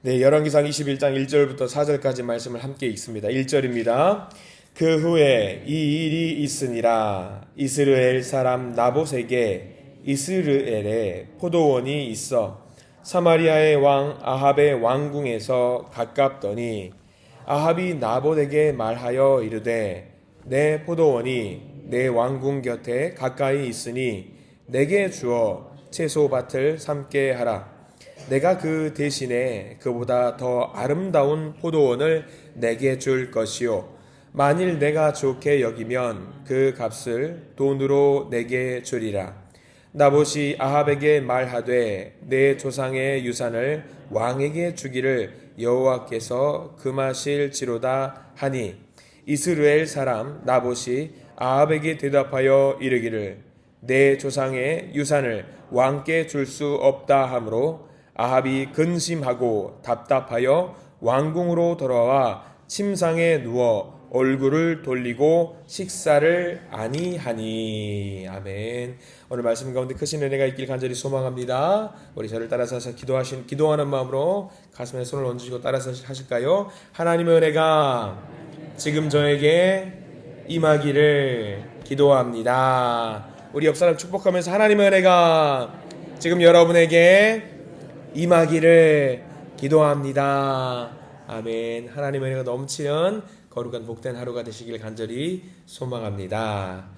네, 열왕기상 21장 1절부터 4절까지 말씀을 함께 읽습니다. 1절입니다. 그 후에 이 일이 있으니라. 이스라엘 사람 나봇에게 이스라엘에 포도원이 있어 사마리아의 왕 아합의 왕궁에서 가깝더니 아합이 나봇에게 말하여 이르되 내 포도원이 내 왕궁 곁에 가까이 있으니 내게 주어 채소밭을 삼게 하라. 내가 그 대신에 그보다 더 아름다운 포도원을 내게 줄 것이요 만일 내가 좋게 여기면 그 값을 돈으로 내게 주리라. 나봇이 아합에게 말하되 내 조상의 유산을 왕에게 주기를 여호와께서 금하실지로다 하니 이스라엘 사람 나봇이 아합에게 대답하여 이르기를 내 조상의 유산을 왕께 줄 수 없다 하므로 아합이 근심하고 답답하여 왕궁으로 돌아와 침상에 누워 얼굴을 돌리고 식사를 아니하니. 아멘. 오늘 말씀 가운데 크신 은혜가 있길 간절히 소망합니다. 우리 저를 따라서 기도하는 마음으로 가슴에 손을 얹으시고 따라서 하실까요? 하나님의 은혜가 지금 저에게 임하기를 기도합니다. 우리 옆 사람 축복하면서 하나님의 은혜가 지금 여러분에게 임하기를 기도합니다. 아멘. 하나님의 은혜가 넘치는 거룩한 복된 하루가 되시길 간절히 소망합니다.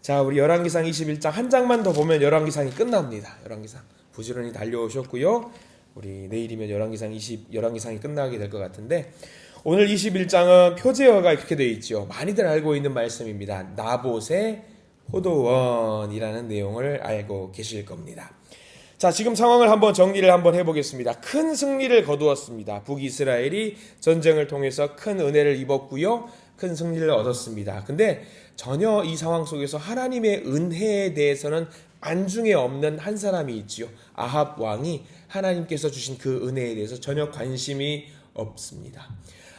자, 우리 열왕기상 21장 한 장만 더 보면 열왕기상이 끝납니다. 열왕기상 부지런히 달려오셨고요. 우리 내일이면 열왕기상이 끝나게 될 것 같은데 오늘 21장은 표제어가 이렇게 되어 있죠. 많이들 알고 있는 말씀입니다. 나봇의 포도원이라는 내용을 알고 계실 겁니다. 자, 지금 상황을 한번 정리를 한번 해보겠습니다. 큰 승리를 거두었습니다. 북이스라엘이 전쟁을 통해서 큰 은혜를 입었고요. 큰 승리를 얻었습니다. 근데 전혀 이 상황 속에서 하나님의 은혜에 대해서는 안중에 없는 한 사람이 있지요. 아합 왕이 하나님께서 주신 그 은혜에 대해서 전혀 관심이 없습니다.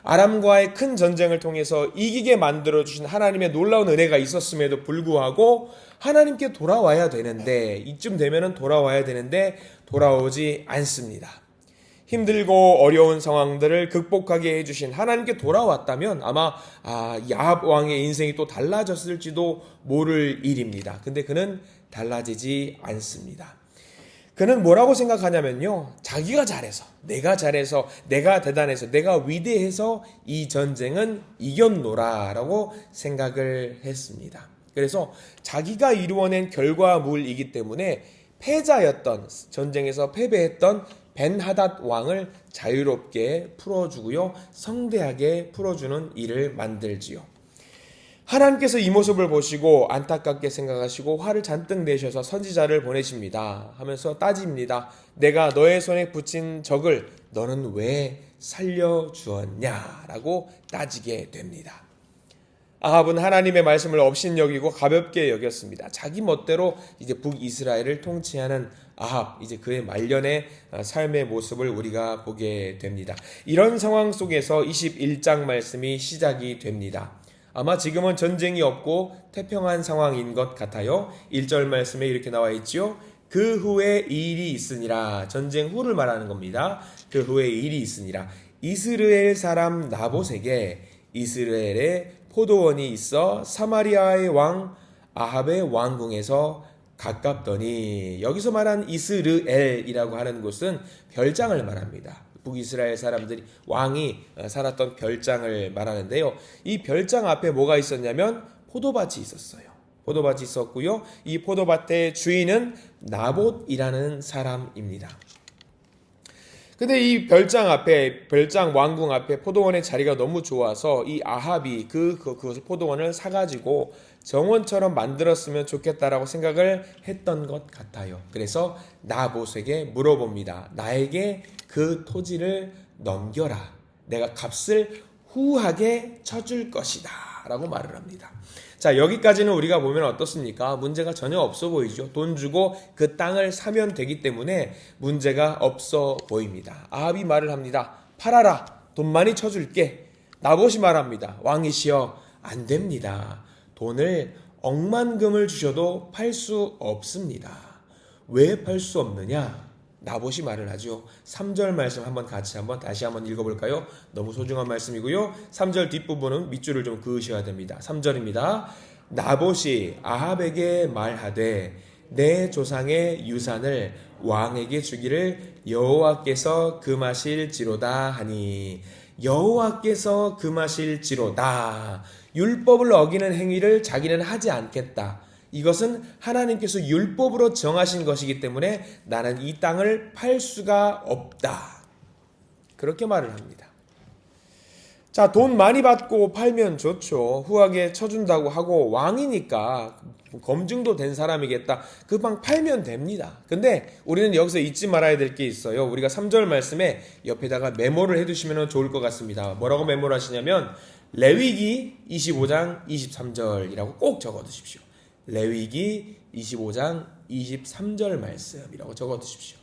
아람과의 큰 전쟁을 통해서 이기게 만들어주신 하나님의 놀라운 은혜가 있었음에도 불구하고 하나님께 돌아와야 되는데 이쯤 되면은 돌아와야 되는데 돌아오지 않습니다. 힘들고 어려운 상황들을 극복하게 해주신 하나님께 돌아왔다면 아마 이 아합 왕의 인생이 또 달라졌을지도 모를 일입니다. 근데 그는 달라지지 않습니다. 그는 뭐라고 생각하냐면요, 자기가 잘해서, 내가 대단해서, 내가 위대해서 이 전쟁은 이겼노라라고 생각을 했습니다. 그래서 자기가 이루어낸 결과물이기 때문에 전쟁에서 패배했던 벤하닷 왕을 자유롭게 풀어주고요, 성대하게 풀어주는 일을 만들지요. 하나님께서 이 모습을 보시고 안타깝게 생각하시고 화를 잔뜩 내셔서 선지자를 보내십니다. 하면서 따집니다. 내가 너의 손에 붙인 적을 너는 왜 살려주었냐라고 따지게 됩니다. 아합은 하나님의 말씀을 업신여기고 가볍게 여겼습니다. 자기 멋대로 이제 북이스라엘을 통치하는 아합, 이제 그의 말년의 삶의 모습을 우리가 보게 됩니다. 이런 상황 속에서 21장 말씀이 시작이 됩니다. 아마 지금은 전쟁이 없고 태평한 상황인 것 같아요. 1절 말씀에 이렇게 나와 있지요. 그 후에 이 일이 있으니라. 전쟁 후를 말하는 겁니다. 그 후에 이 일이 있으니라. 이스라엘 사람 나봇에게 이스라엘에 포도원이 있어 사마리아의 왕 아합의 왕궁에서 가깝더니, 여기서 말한 이스라엘이라고 하는 곳은 별장을 말합니다. 북이스라엘 사람들이 왕이 살았던 별장을 말하는데요. 이 별장 앞에 뭐가 있었냐면 포도밭이 있었어요. 포도밭이 있었고요. 이 포도밭의 주인은 나봇이라는 사람입니다. 근데 이 별장 왕궁 앞에 포도원의 자리가 너무 좋아서 이 아합이 그 포도원을 사가지고 정원처럼 만들었으면 좋겠다라고 생각을 했던 것 같아요. 그래서 나봇에게 물어봅니다. 나에게 그 토지를 넘겨라. 내가 값을 후하게 쳐줄 것이다 라고 말을 합니다. 자, 여기까지는 우리가 보면 어떻습니까? 문제가 전혀 없어 보이죠. 돈 주고 그 땅을 사면 되기 때문에 문제가 없어 보입니다. 아합이 말을 합니다. 팔아라. 돈 많이 쳐줄게. 나봇이 말합니다. 왕이시여, 안 됩니다. 돈을 억만금을 주셔도 팔 수 없습니다. 왜 팔 수 없느냐? 나봇이 말을 하죠. 3절 말씀 다시 한번 읽어볼까요? 너무 소중한 말씀이고요. 3절 뒷부분은 밑줄을 좀 그으셔야 됩니다. 3절입니다. 나봇이 아합에게 말하되 내 조상의 유산을 왕에게 주기를 여호와께서 금하실지로다 하니, 여호와께서 금하실지로다. 율법을 어기는 행위를 자기는 하지 않겠다. 이것은 하나님께서 율법으로 정하신 것이기 때문에 나는 이 땅을 팔 수가 없다. 그렇게 말을 합니다. 자, 돈 많이 받고 팔면 좋죠. 후하게 쳐준다고 하고 왕이니까 검증도 된 사람이겠다. 금방 팔면 됩니다. 근데 우리는 여기서 잊지 말아야 될 게 있어요. 우리가 3절 말씀에 옆에다가 메모를 해두시면 좋을 것 같습니다. 뭐라고 메모를 하시냐면 레위기 25장 23절이라고 꼭 적어두십시오. 레위기 25장 23절 말씀이라고 적어두십시오.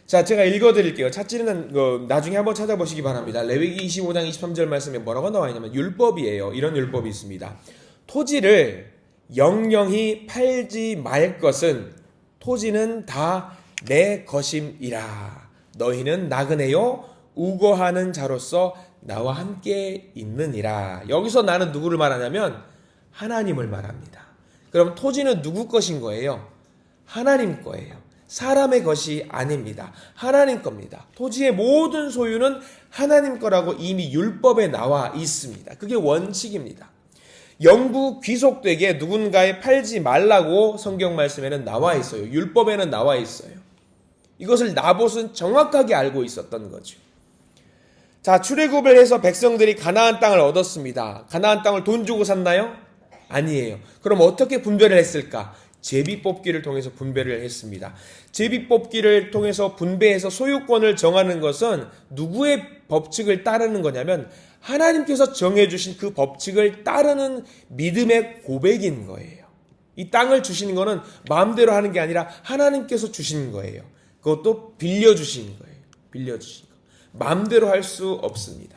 자, 제가 읽어드릴게요. 찾지는 나중에 한번 찾아보시기 바랍니다. 레위기 25장 23절 말씀에 뭐라고 나와 있냐면 율법이에요. 이런 율법이 있습니다. 토지를 영영히 팔지 말 것은 토지는 다 내 것임이라. 너희는 나그네요 우거하는 자로서 나와 함께 있느니라. 여기서 나는 누구를 말하냐면 하나님을 말합니다. 그럼 토지는 누구 것인 거예요? 하나님 거예요. 사람의 것이 아닙니다. 하나님 겁니다. 토지의 모든 소유는 하나님 거라고 이미 율법에 나와 있습니다. 그게 원칙입니다. 영구 귀속되게 누군가에 팔지 말라고 성경 말씀에는 나와 있어요. 율법에는 나와 있어요. 이것을 나봇은 정확하게 알고 있었던 거죠. 자, 출애굽을 해서 백성들이 가나안 땅을 얻었습니다. 가나안 땅을 돈 주고 샀나요? 아니에요. 그럼 어떻게 분배를 했을까? 제비 뽑기를 통해서 분배를 했습니다. 제비 뽑기를 통해서 분배해서 소유권을 정하는 것은 누구의 법칙을 따르는 거냐면 하나님께서 정해주신 그 법칙을 따르는 믿음의 고백인 거예요. 이 땅을 주시는 거는 마음대로 하는 게 아니라 하나님께서 주신 거예요. 그것도 빌려주신 거예요. 빌려주신 거. 마음대로 할 수 없습니다.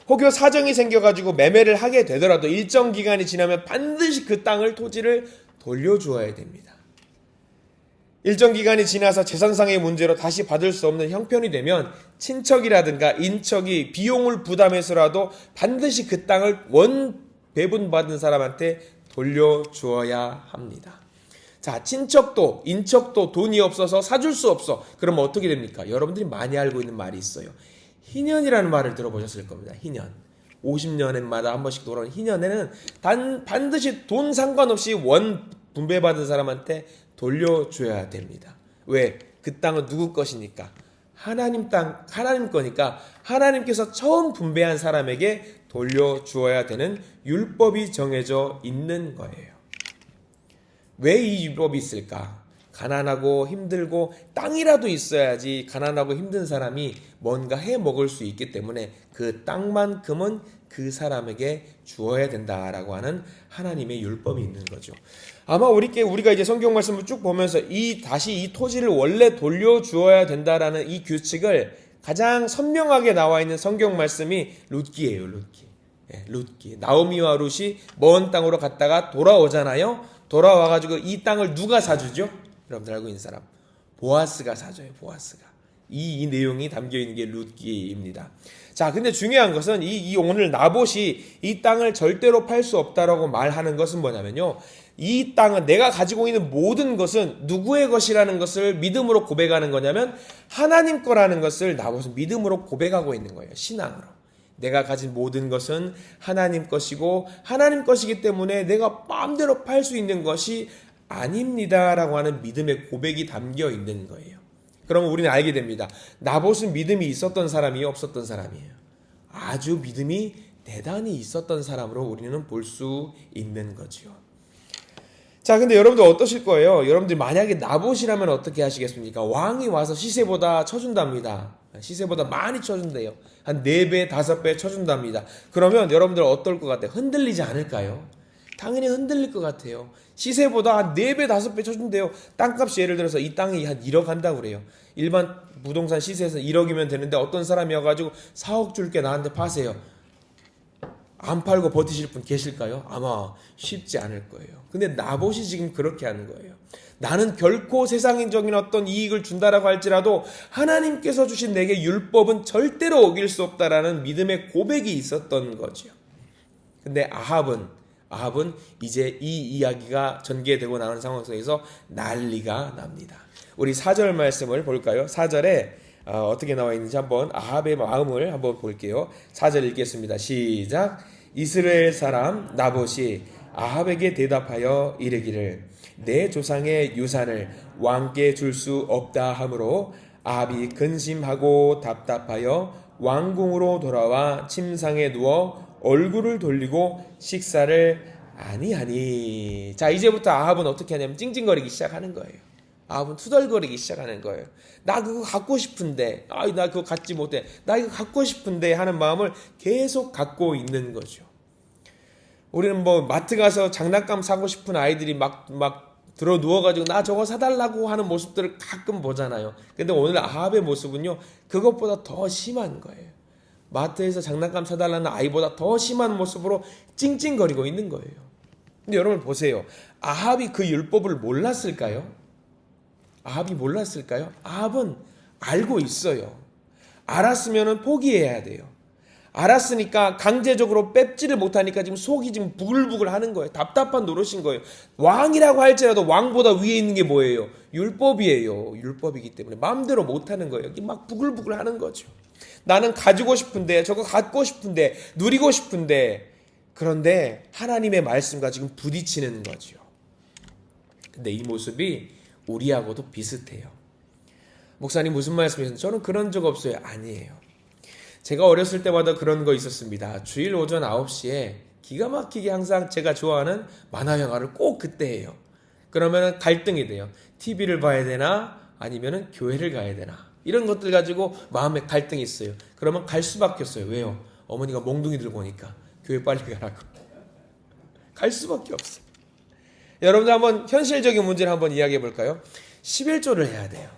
혹여 사정이 생겨가지고 매매를 하게 되더라도 일정 기간이 지나면 반드시 그 땅을 토지를 돌려주어야 됩니다. 일정 기간이 지나서 재산상의 문제로 다시 받을 수 없는 형편이 되면 친척이라든가 인척이 비용을 부담해서라도 반드시 그 땅을 원배분받은 사람한테 돌려주어야 합니다. 자, 친척도 인척도 돈이 없어서 사줄 수 없어. 그러면 어떻게 됩니까? 여러분들이 많이 알고 있는 말이 있어요. 희년이라는 말을 들어보셨을 겁니다. 희년. 50년마다 한 번씩 돌아오는 희년에는 반드시 돈 상관없이 원 분배받은 사람한테 돌려줘야 됩니다. 왜? 그 땅은 누구 것이니까? 하나님 땅, 하나님 거니까 하나님께서 처음 분배한 사람에게 돌려주어야 되는 율법이 정해져 있는 거예요. 왜 이 율법이 있을까? 가난하고 힘들고 땅이라도 있어야지 가난하고 힘든 사람이 뭔가 해 먹을 수 있기 때문에 그 땅만큼은 그 사람에게 주어야 된다라고 하는 하나님의 율법이 있는 거죠. 아마 우리가 이제 성경 말씀을 쭉 보면서 다시 이 토지를 원래 돌려주어야 된다라는 이 규칙을 가장 선명하게 나와 있는 성경 말씀이 룻기예요. 룻기. 나오미와 룻이 먼 땅으로 갔다가 돌아오잖아요. 돌아와가지고 이 땅을 누가 사주죠? 여러분들 알고 있는 사람. 보아스가 사줘요. 보아스가. 이 내용이 담겨있는 게 룻기입니다. 자, 근데 중요한 것은 오늘 나봇이 이 땅을 절대로 팔 수 없다라고 말하는 것은 뭐냐면요. 이 땅은 내가 가지고 있는 모든 것은 누구의 것이라는 것을 믿음으로 고백하는 거냐면 하나님 거라는 것을 나봇은 믿음으로 고백하고 있는 거예요. 신앙으로. 내가 가진 모든 것은 하나님 것이고 하나님 것이기 때문에 내가 마음대로 팔 수 있는 것이 아닙니다라고 하는 믿음의 고백이 담겨 있는 거예요. 그러면 우리는 알게 됩니다. 나봇은 믿음이 있었던 사람이에요, 없었던 사람이에요? 아주 믿음이 대단히 있었던 사람으로 우리는 볼 수 있는 거죠. 자, 근데 여러분들 어떠실 거예요? 여러분들 만약에 나봇이라면 어떻게 하시겠습니까? 왕이 와서 시세보다 쳐준답니다. 시세보다 많이 쳐준대요. 한 4배, 5배 쳐준답니다. 그러면 여러분들 어떨 것 같아요? 흔들리지 않을까요? 당연히 흔들릴 것 같아요. 시세보다 한 4배, 5배 쳐준대요. 땅값이 예를 들어서 이 땅이 한 1억 한다고 그래요. 일반 부동산 시세에서 1억이면 되는데 어떤 사람이 와가지고 4억 줄게 나한테 파세요. 안 팔고 버티실 분 계실까요? 아마 쉽지 않을 거예요. 근데 나봇이 지금 그렇게 하는 거예요. 나는 결코 세상적인 어떤 이익을 준다라고 할지라도 하나님께서 주신 내게 율법은 절대로 어길 수 없다라는 믿음의 고백이 있었던 거죠. 근데 아합은 이제 이 이야기가 전개되고 나오는 상황 속에서 난리가 납니다. 우리 4절 말씀을 볼까요? 4절에 어떻게 나와 있는지 한번 아합의 마음을 한번 볼게요. 4절 읽겠습니다. 시작. 이스라엘 사람 나봇이 아합에게 대답하여 이르기를 내 조상의 유산을 왕께 줄 수 없다 하므로 아합이 근심하고 답답하여 왕궁으로 돌아와 침상에 누워 얼굴을 돌리고 식사를 아니하니. 자, 이제부터 아합은 어떻게 하냐면 찡찡거리기 시작하는 거예요. 아합은 투덜거리기 시작하는 거예요. 나 그거 갖고 싶은데, 나 그거 갖지 못해. 나 이거 갖고 싶은데 하는 마음을 계속 갖고 있는 거죠. 우리는 뭐 마트 가서 장난감 사고 싶은 아이들이 막 들어 누워가지고 나 저거 사달라고 하는 모습들을 가끔 보잖아요. 근데 오늘 아합의 모습은요, 그것보다 더 심한 거예요. 마트에서 장난감 사달라는 아이보다 더 심한 모습으로 찡찡거리고 있는 거예요. 근데 여러분 보세요. 아합이 그 율법을 몰랐을까요? 아합이 몰랐을까요? 아합은 알고 있어요. 알았으면 포기해야 돼요. 알았으니까 강제적으로 뺏지를 못하니까 지금 속이 지금 부글부글 하는 거예요. 답답한 노릇인 거예요. 왕이라고 할지라도 왕보다 위에 있는 게 뭐예요? 율법이에요. 율법이기 때문에 마음대로 못하는 거예요. 막 부글부글 하는 거죠. 나는 가지고 싶은데, 저거 갖고 싶은데, 누리고 싶은데, 그런데 하나님의 말씀과 지금 부딪히는 거죠. 근데 이 모습이 우리하고도 비슷해요. 목사님 무슨 말씀이셨나요? 저는 그런 적 없어요. 아니에요. 제가 어렸을 때마다 그런 거 있었습니다. 주일 오전 9시에 기가 막히게 항상 제가 좋아하는 만화 영화를 꼭 그때 해요. 그러면 갈등이 돼요. TV를 봐야 되나 아니면 교회를 가야 되나. 이런 것들 가지고 마음에 갈등이 있어요. 그러면 갈 수밖에 없어요. 왜요? 어머니가 몽둥이 들고 오니까 교회 빨리 가라고. 갈 수밖에 없어요. 여러분들 한번 현실적인 문제를 한번 이야기해 볼까요? 11조를 해야 돼요.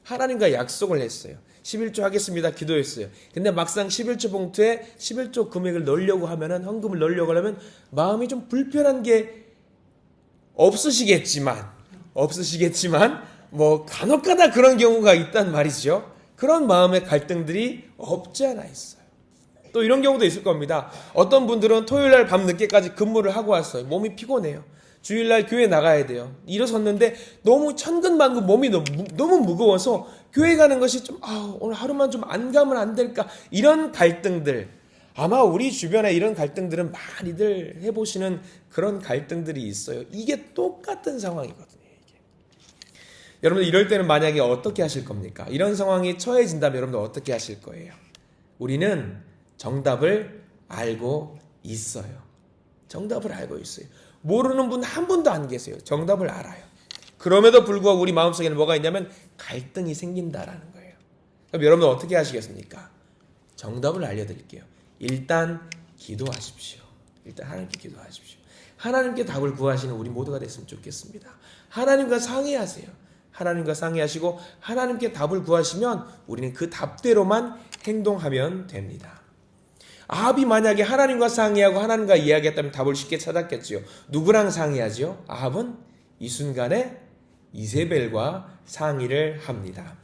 하나님과 약속을 했어요. 11조 하겠습니다. 기도했어요. 근데 막상 11조 봉투에 11조 금액을 넣으려고 하면은, 헌금을 넣으려고 하면 마음이 좀 불편한 게 없으시겠지만 뭐 간혹가다 그런 경우가 있단 말이죠. 그런 마음의 갈등들이 없지 않아 있어요. 또 이런 경우도 있을 겁니다. 어떤 분들은 토요일날 밤 늦게까지 근무를 하고 왔어요. 몸이 피곤해요. 주일날 교회 나가야 돼요. 일어섰는데 너무 천근만근 몸이 너무 무거워서 교회 가는 것이 좀 오늘 하루만 좀 안 가면 안 될까, 이런 갈등들, 아마 우리 주변에 이런 갈등들은 많이들 해보시는 그런 갈등들이 있어요. 이게 똑같은 상황이거든요. 여러분들 이럴 때는 만약에 어떻게 하실 겁니까? 이런 상황이 처해진다면 여러분들 어떻게 하실 거예요? 우리는 정답을 알고 있어요. 정답을 알고 있어요. 모르는 분 한 분도 안 계세요. 정답을 알아요. 그럼에도 불구하고 우리 마음속에는 뭐가 있냐면 갈등이 생긴다라는 거예요. 그럼 여러분 어떻게 하시겠습니까? 정답을 알려드릴게요. 일단 기도하십시오. 일단 하나님께 기도하십시오. 하나님께 답을 구하시는 우리 모두가 됐으면 좋겠습니다. 하나님과 상의하세요. 하나님과 상의하시고 하나님께 답을 구하시면 우리는 그 답대로만 행동하면 됩니다. 아합이 만약에 하나님과 상의하고 하나님과 이야기했다면 답을 쉽게 찾았겠지요. 누구랑 상의하지요? 아합은 이 순간에 이세벨과 상의를 합니다.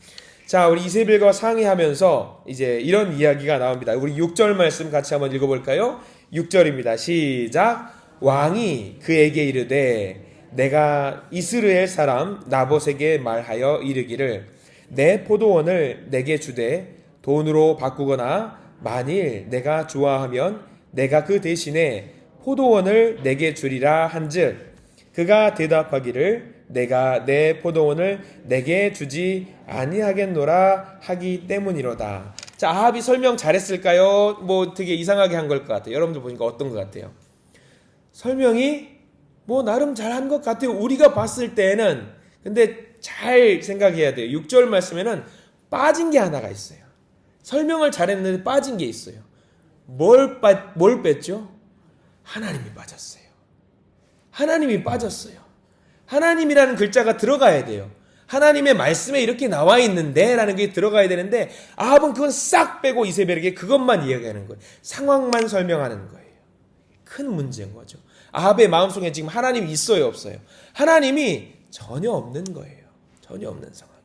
자, 우리 이세벨과 상의하면서 이제 이런 이야기가 나옵니다. 우리 6절 말씀 같이 한번 읽어볼까요? 6절입니다. 시작. 왕이 그에게 이르되 내가 이스라엘 사람 나봇에게 말하여 이르기를 내 포도원을 내게 주되 돈으로 바꾸거나 만일 내가 좋아하면 내가 그 대신에 포도원을 내게 주리라 한즉 그가 대답하기를 내가 내 포도원을 내게 주지 아니하겠노라 하기 때문이로다. 자, 아합이 설명 잘했을까요? 뭐 되게 이상하게 한 걸 것 같아요. 여러분들 보니까 어떤 것 같아요? 설명이 뭐 나름 잘한 것 같아요. 우리가 봤을 때는. 근데 잘 생각해야 돼요. 6절 말씀에는 빠진 게 하나가 있어요. 설명을 잘했는데 빠진 게 있어요. 뭘 뺐죠? 하나님이 빠졌어요. 하나님이 빠졌어요. 하나님이라는 글자가 들어가야 돼요. 하나님의 말씀에 이렇게 나와 있는데 라는 게 들어가야 되는데 아합은 그건 싹 빼고 이세벨에게 그것만 이야기하는 거예요. 상황만 설명하는 거예요. 큰 문제인 거죠. 아합의 마음속에 지금 하나님이 있어요, 없어요? 하나님이 전혀 없는 거예요. 전혀 없는 상황이에요.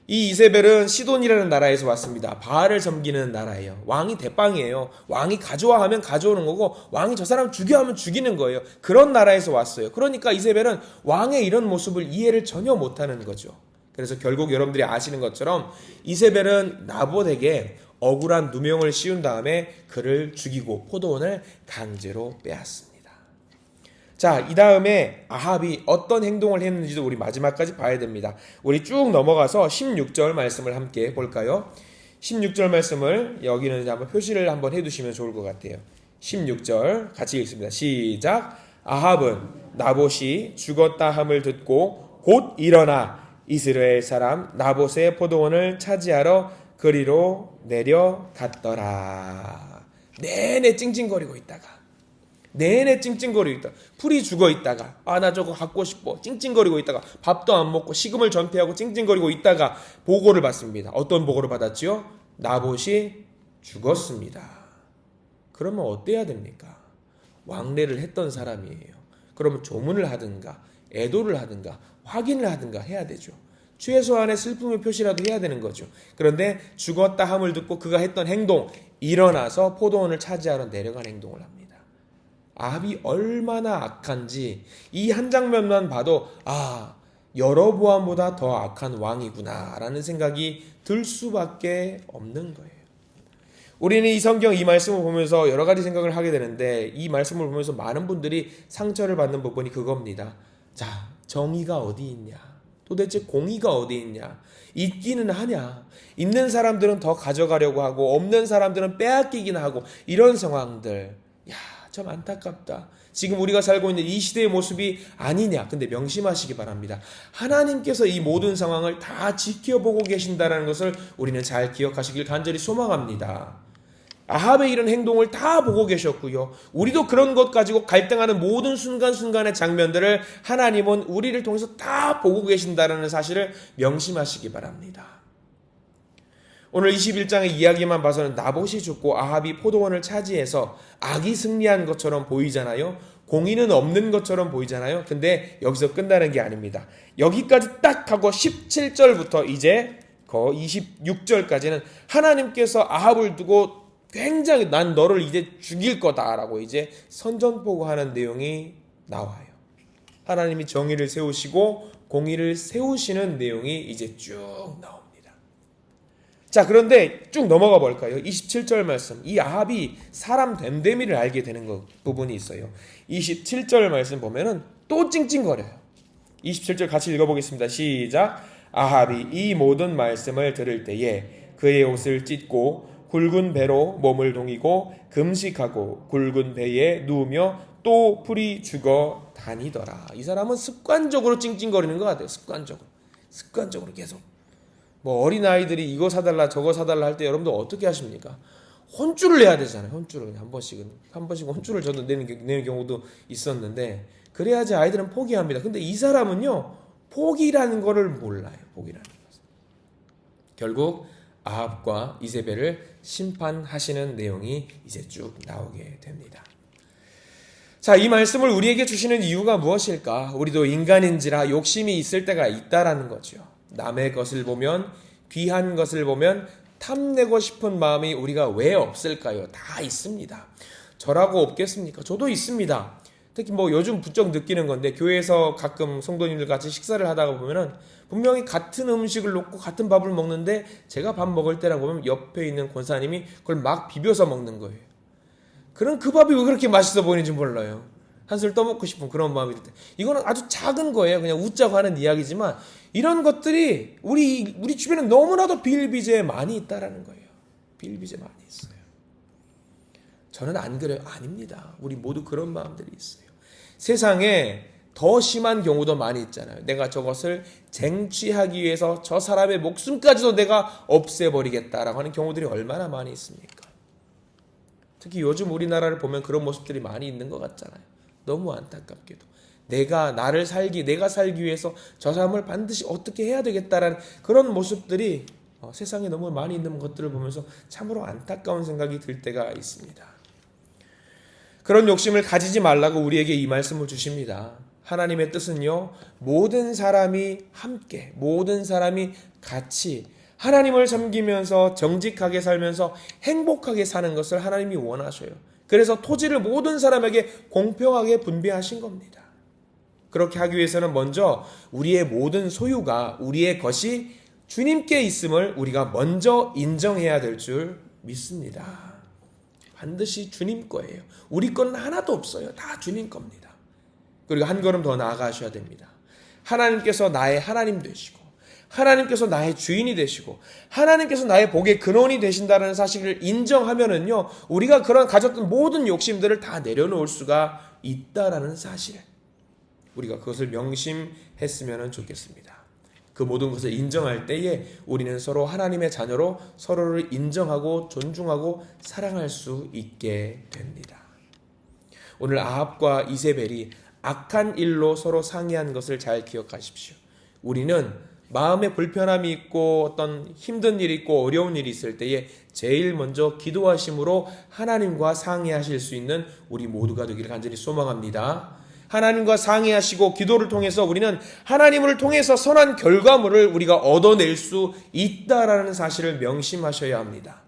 이 이세벨은 시돈이라는 나라에서 왔습니다. 바알을 섬기는 나라예요. 왕이 대빵이에요. 왕이 가져와 하면 가져오는 거고 왕이 저 사람 죽여 하면 죽이는 거예요. 그런 나라에서 왔어요. 그러니까 이세벨은 왕의 이런 모습을 이해를 전혀 못하는 거죠. 그래서 결국 여러분들이 아시는 것처럼 이세벨은 나봇에게 억울한 누명을 씌운 다음에 그를 죽이고 포도원을 강제로 빼앗습니다. 자, 이 다음에 아합이 어떤 행동을 했는지도 우리 마지막까지 봐야 됩니다. 우리 쭉 넘어가서 16절 말씀을 함께 볼까요? 16절 말씀을 여기는 이제 한번 표시를 한번 해두시면 좋을 것 같아요. 16절 같이 읽습니다. 시작. 아합은 나봇이 죽었다 함을 듣고 곧 일어나 이스라엘 사람 나봇의 포도원을 차지하러 그리로 내려갔더라. 내내 찡찡거리고 있다가 풀이 죽어 있다가 나 저거 갖고 싶어 찡찡거리고 있다가 밥도 안 먹고 식음을 전폐하고 찡찡거리고 있다가 보고를 받습니다. 어떤 보고를 받았지요? 나봇이 죽었습니다. 그러면 어때야 됩니까? 왕래를 했던 사람이에요. 그러면 조문을 하든가 애도를 하든가 확인을 하든가 해야 되죠. 최소한의 슬픔의 표시라도 해야 되는 거죠. 그런데 죽었다 함을 듣고 그가 했던 행동, 일어나서 포도원을 차지하러 내려간 행동을 합니다. 아합이 얼마나 악한지 이 한 장면만 봐도 여로보암보다 더 악한 왕이구나 라는 생각이 들 수밖에 없는 거예요. 우리는 이 성경 이 말씀을 보면서 여러 가지 생각을 하게 되는데 이 말씀을 보면서 많은 분들이 상처를 받는 부분이 그겁니다. 자, 정의가 어디 있냐? 도대체 공의가 어디 있냐? 있기는 하냐? 있는 사람들은 더 가져가려고 하고 없는 사람들은 빼앗기긴 하고 이런 상황들. 참 안타깝다. 지금 우리가 살고 있는 이 시대의 모습이 아니냐. 근데 명심하시기 바랍니다. 하나님께서 이 모든 상황을 다 지켜보고 계신다는 것을 우리는 잘 기억하시길 간절히 소망합니다. 아합의 이런 행동을 다 보고 계셨고요. 우리도 그런 것 가지고 갈등하는 모든 순간순간의 장면들을 하나님은 우리를 통해서 다 보고 계신다는 사실을 명심하시기 바랍니다. 오늘 21장의 이야기만 봐서는 나봇이 죽고 아합이 포도원을 차지해서 악이 승리한 것처럼 보이잖아요. 공의는 없는 것처럼 보이잖아요. 근데 여기서 끝나는 게 아닙니다. 여기까지 딱 하고 17절부터 이제 26절까지는 하나님께서 아합을 두고 굉장히 난 너를 이제 죽일 거다라고 이제 선전포고하는 내용이 나와요. 하나님이 정의를 세우시고 공의를 세우시는 내용이 이제 쭉 나옵니다. 자, 그런데 쭉 넘어가 볼까요? 27절 말씀. 이 아합이 사람 됨됨이를 알게 되는 부분이 있어요. 27절 말씀 보면은 또 찡찡거려요. 27절 같이 읽어보겠습니다. 시작. 아합이 이 모든 말씀을 들을 때에 그의 옷을 찢고 굵은 배로 몸을 동이고 금식하고 굵은 배에 누우며 또 풀이 죽어 다니더라. 이 사람은 습관적으로 찡찡거리는 것 같아요. 습관적으로 계속. 어린아이들이 이거 사달라 저거 사달라 할 때 여러분들 어떻게 하십니까? 혼쭐을 내야 되잖아요. 혼쭐을 한 번씩 혼쭐을 저도 내는 경우도 있었는데 그래야지 아이들은 포기합니다. 근데 이 사람은요 포기라는 거를 몰라요. 포기라는 것을. 결국 아합과 이세벨을 심판하시는 내용이 이제 쭉 나오게 됩니다. 자, 이 말씀을 우리에게 주시는 이유가 무엇일까? 우리도 인간인지라 욕심이 있을 때가 있다라는 거죠. 남의 것을 보면 귀한 것을 보면 탐내고 싶은 마음이 우리가 왜 없을까요? 다 있습니다. 저라고 없겠습니까? 저도 있습니다. 특히 요즘 부쩍 느끼는 건데 교회에서 가끔 성도님들 같이 식사를 하다가 보면은 분명히 같은 음식을 놓고 같은 밥을 먹는데 제가 밥 먹을 때라고 보면 옆에 있는 권사님이 그걸 막 비벼서 먹는 거예요. 그럼 그 밥이 왜 그렇게 맛있어 보이는지 몰라요. 한술 떠먹고 싶은 그런 마음이 들 때. 이거는 아주 작은 거예요. 그냥 웃자고 하는 이야기지만 이런 것들이 우리 주변에 너무나도 비일비재에 많이 있다라는 거예요. 비일비재 많이 있어요. 저는 안 그래요. 아닙니다. 우리 모두 그런 마음들이 있어요. 세상에 더 심한 경우도 많이 있잖아요. 내가 저것을 쟁취하기 위해서 저 사람의 목숨까지도 내가 없애버리겠다라고 하는 경우들이 얼마나 많이 있습니까? 특히 요즘 우리나라를 보면 그런 모습들이 많이 있는 것 같잖아요. 너무 안타깝게도 내가 살기 위해서 저 사람을 반드시 어떻게 해야 되겠다라는 그런 모습들이 세상에 너무 많이 있는 것들을 보면서 참으로 안타까운 생각이 들 때가 있습니다. 그런 욕심을 가지지 말라고 우리에게 이 말씀을 주십니다. 하나님의 뜻은요, 모든 사람이 함께, 모든 사람이 같이 하나님을 섬기면서 정직하게 살면서 행복하게 사는 것을 하나님이 원하셔요. 그래서 토지를 모든 사람에게 공평하게 분배하신 겁니다. 그렇게 하기 위해서는 먼저 우리의 모든 소유가, 우리의 것이 주님께 있음을 우리가 먼저 인정해야 될 줄 믿습니다. 반드시 주님 거예요. 우리 건 하나도 없어요. 다 주님 겁니다. 그리고 한 걸음 더 나아가셔야 됩니다. 하나님께서 나의 하나님 되시고, 하나님께서 나의 주인이 되시고, 하나님께서 나의 복의 근원이 되신다는 사실을 인정하면은요, 우리가 그런 가졌던 모든 욕심들을 다 내려놓을 수가 있다라는 사실, 우리가 그것을 명심했으면 좋겠습니다. 그 모든 것을 인정할 때에 우리는 서로 하나님의 자녀로 서로를 인정하고 존중하고 사랑할 수 있게 됩니다. 오늘 아합과 이세벨이 악한 일로 서로 상의한 것을 잘 기억하십시오. 우리는 마음에 불편함이 있고 어떤 힘든 일이 있고 어려운 일이 있을 때에 제일 먼저 기도하심으로 하나님과 상의하실 수 있는 우리 모두가 되기를 간절히 소망합니다. 하나님과 상의하시고 기도를 통해서 우리는 하나님을 통해서 선한 결과물을 우리가 얻어낼 수 있다라는 사실을 명심하셔야 합니다.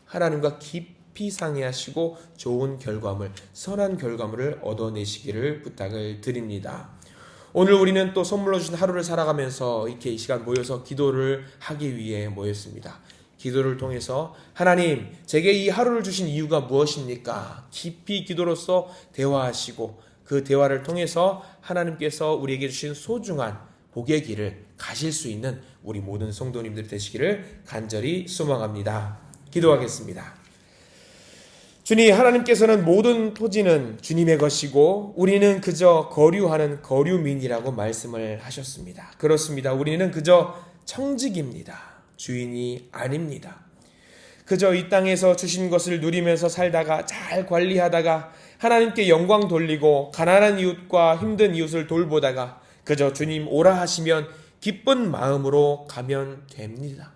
하나님과 깊이 상의하시고 좋은 결과물, 선한 결과물을 얻어내시기를 부탁을 드립니다. 오늘 우리는 또 선물로 주신 하루를 살아가면서 이렇게 이 시간 모여서 기도를 하기 위해 모였습니다. 기도를 통해서 하나님, 제게 이 하루를 주신 이유가 무엇입니까? 깊이 기도로서 대화하시고 그 대화를 통해서 하나님께서 우리에게 주신 소중한 복의 길을 가실 수 있는 우리 모든 성도님들 되시기를 간절히 소망합니다. 기도하겠습니다. 주님, 하나님께서는 모든 토지는 주님의 것이고 우리는 그저 거류하는 거류민이라고 말씀을 하셨습니다. 그렇습니다. 우리는 그저 청직입니다. 주인이 아닙니다. 그저 이 땅에서 주신 것을 누리면서 살다가 잘 관리하다가 하나님께 영광 돌리고 가난한 이웃과 힘든 이웃을 돌보다가 그저 주님 오라 하시면 기쁜 마음으로 가면 됩니다.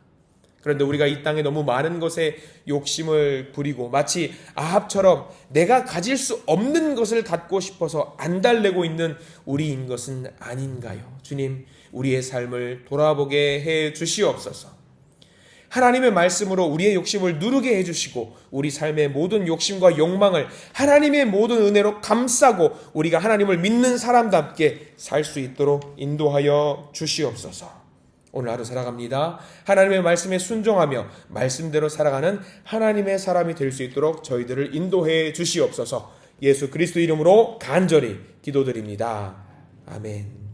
그런데 우리가 이 땅에 너무 많은 것에 욕심을 부리고 마치 아합처럼 내가 가질 수 없는 것을 갖고 싶어서 안달내고 있는 우리인 것은 아닌가요? 주님, 우리의 삶을 돌아보게 해 주시옵소서. 하나님의 말씀으로 우리의 욕심을 누르게 해주시고 우리 삶의 모든 욕심과 욕망을 하나님의 모든 은혜로 감싸고 우리가 하나님을 믿는 사람답게 살 수 있도록 인도하여 주시옵소서. 오늘 하루 살아갑니다. 하나님의 말씀에 순종하며 말씀대로 살아가는 하나님의 사람이 될 수 있도록 저희들을 인도해 주시옵소서. 예수 그리스도 이름으로 간절히 기도드립니다. 아멘.